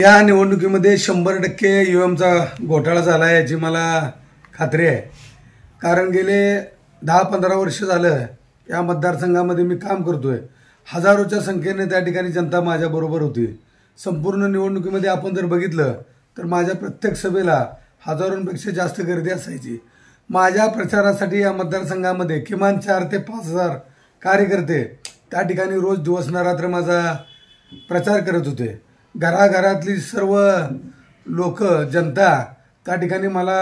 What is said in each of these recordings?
या निवडणुकीमध्ये 100% ईव्हीएमचा घोटाळा झाला याची मला खात्री आहे। कारण गेले 10-15 वर्ष झालं या मतदारसंघामध्ये मी काम करतोय। हजारोच्या संख्येने त्या ठिकाणी जनता माझ्या बरोबर होती। संपूर्ण निवडणुकीमध्ये आपण जर बघितलं तर माझ्या प्रत्येक सभेला हजारोंपेक्षा जास्त गर्दी असायची। माझ्या प्रचारासाठी या मतदारसंघामध्ये किमान 4 ते 5 हजार कार्यकर्ते त्या ठिकाणी रोज दिवस रात्र माझा प्रचार करत होते। घराघरातली सर्व लोक जनता त्या ठिकाणी मला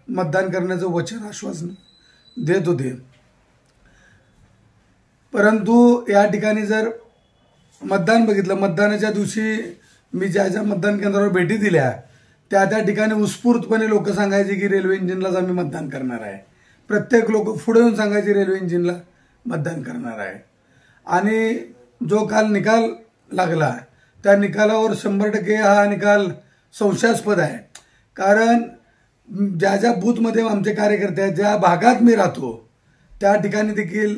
मतदान करण्याचं वचन आश्वासन देत होते। परंतु या ठिकाणी जर मतदान बघितलं, मतदानाच्या दिवशी मी ज्या मतदान केंद्रावर भेटी दिल्या त्या ठिकाणी उत्स्फूर्तपणे लोक सांगायचे की रेल्वे इंजिनलाच आम्ही मतदान करणार आहे। प्रत्येक लोक पुढे येऊन सांगायचे रेल्वे इंजिनला मतदान करणार आहे। आणि जो काल निकाल लागला त्या निकालावर 100% हा निकाल संशयास्पद आहे। कारण ज्या बूथमध्ये आमचे कार्यकर्ते आहेत, ज्या भागात मी राहतो त्या ठिकाणी देखील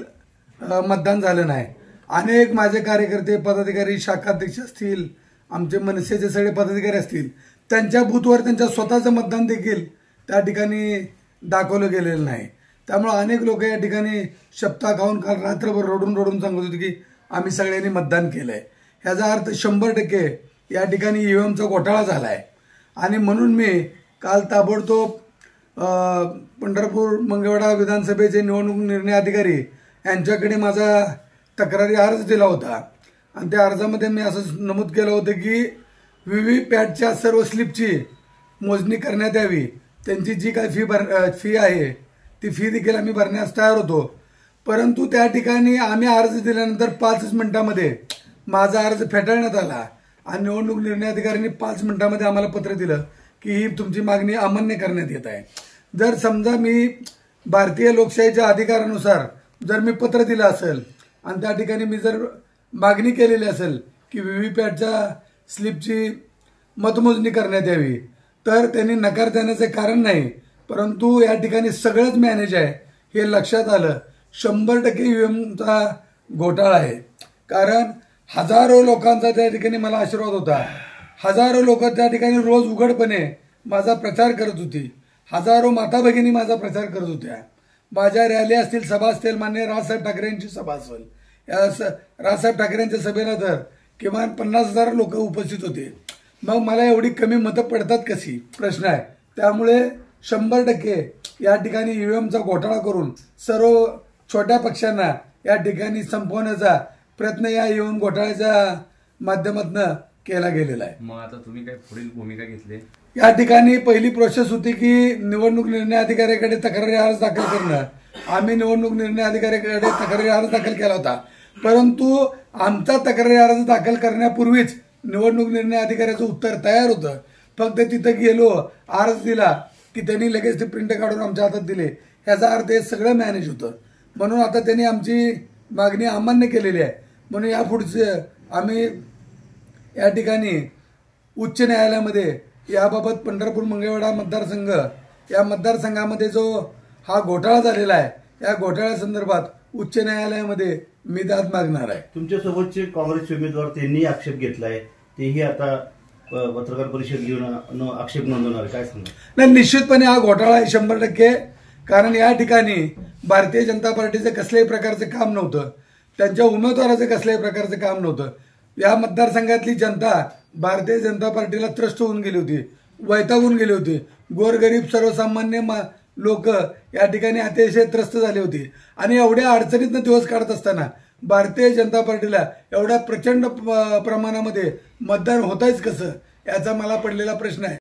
मतदान झालं नाही। अनेक माझे कार्यकर्ते पदाधिकारी शाखाध्यक्ष असतील, आमचे मनसेचे सगळे पदाधिकारी असतील, त्यांच्या बूथवर त्यांच्या स्वतःचं मतदान देखील त्या ठिकाणी दाखवलं गेलेलं नाही। त्यामुळे अनेक लोक या ठिकाणी शपथा खाऊन काल रात्रभर रडून सांगत होते की आम्ही सगळ्यांनी मतदान केलंय। याचा अर्थ 100% या ठिकाणी ईव्हीएमचा घोटाळा झालाय। आणि म्हणून मी काल ताबडतोब पंढरपूर मंगळवेढा विधानसभेचे निवडणूक निर्णय अधिकारी यांच्याकडे माझा तक्रारी अर्ज दिला होता। आणि त्या अर्जामध्ये मी असं नमूद केलं होतं की व्हीव्हीपॅटच्या सर्व स्लिपची मोजणी करण्यात यावी। त्यांची जी काही फी आहे ती फी देखील आम्ही भरण्यास तयार होतो। परंतु त्या ठिकाणी आम्ही अर्ज दिल्यानंतर 5 मिनिटांमध्ये माझा अर्ज फेटाळण्यात आला आणि निवडणूक निर्णय अधिकाऱ्यांनी 5 मिनिटांमध्ये आम्हाला पत्र दिलं की ही तुमची मागणी अमान्य करण्यात येत आहे। जर समजा मी भारतीय लोकशाहीच्या अधिकारानुसार जर मी पत्र दिलं असेल आणि त्या ठिकाणी मी जर मागणी केलेली असेल की व्हीव्हीपॅटच्या स्लिपची मतमोजणी करण्यात यावी तर त्यांनी नकार देण्याचे कारण नाही। परंतु या ठिकाणी सगळंच मॅनेज आहे हे लक्षात आलं। 100% ईव्हीएमचा घोटाळा आहे। कारण हजारो लोकांचा त्या ठिकाणी मला आशीर्वाद होता। हजारो लोक त्या ठिकाणी रोज उघडपणे माझा प्रचार करत होती। हजारो माता भगिनी माझा प्रचार करत होत्या। माझ्या रॅली असतील, सभा असतील, माननीय राजसाहेब ठाकरे यांची सभा असेल, या राजसाहेब ठाकरेंच्या सभेला तर किमान 50,000 लोक उपस्थित होते। मग मला एवढी कमी मतं पडतात कशी प्रश्न आहे। त्यामुळे 100% या ठिकाणी ईव्हीएमचा घोटाळा करून सर्व छोट्या पक्षांना या ठिकाणी संपवण्याचा प्रयत्न या ईव्हीएम घोटाळ्याच्या माध्यमातून केला गेलेला आहे। मग आता तुम्ही काय पुढील भूमिका घेतली? या ठिकाणी पहिली प्रोसेस होती की निवडणूक निर्णय अधिकाऱ्याकडे तक्रारी अर्ज दाखल करणं। आम्ही निवडणूक निर्णय अधिकाऱ्याकडे तक्रारी अर्ज दाखल केला होता। परंतु आमचा तक्रारी अर्ज दाखल करण्यापूर्वीच निवडणूक निर्णय अधिकाऱ्याचं उत्तर तयार होतं। फक्त तिथं गेलो, अर्ज दिला की त्यांनी लगेच ते प्रिंट काढून आमच्या हातात दिले। याचा अर्थ हे सगळं मॅनेज होतं। म्हणून आता त्यांनी आमची मागणी अमान्य केलेली आहे। म्हणून यापुढचे आम्ही या ठिकाणी उच्च न्यायालयामध्ये याबाबत पंढरपूर मंगळवेढा मतदारसंघ या मतदारसंघामध्ये जो हा घोटाळा झालेला आहे या घोटाळ्यासंदर्भात उच्च न्यायालयामध्ये मी दाद मागणार आहे। तुमच्यासोबतचे काँग्रेसचे उमेदवार त्यांनी आक्षेप घेतलाय, तेही आता पत्रकार परिषद घेऊन आक्षेप नोंदवणार, काय सांगणार? नाही, निश्चितपणे हा घोटाळा आहे 100%। कारण या ठिकाणी भारतीय जनता पार्टीचं कसल्याही प्रकारचं काम नव्हतं, त्यांच्या उमेदवाराचं कसल्याही प्रकारचं काम नव्हतं। या मतदारसंघातली जनता भारतीय जनता पार्टीला त्रस्त होऊन गेली होती, वैतागून गेली होती। गोरगरीब सर्वसामान्य लोक या ठिकाणी अतिशय त्रस्त झाले होते। आणि एवढ्या अडचणीतनं दिवस काढत असताना भारतीय जनता पार्टीला एवढ्या प्रचंड प्रमाणामध्ये मतदान होतंच कसं याचा मला पडलेला प्रश्न आहे।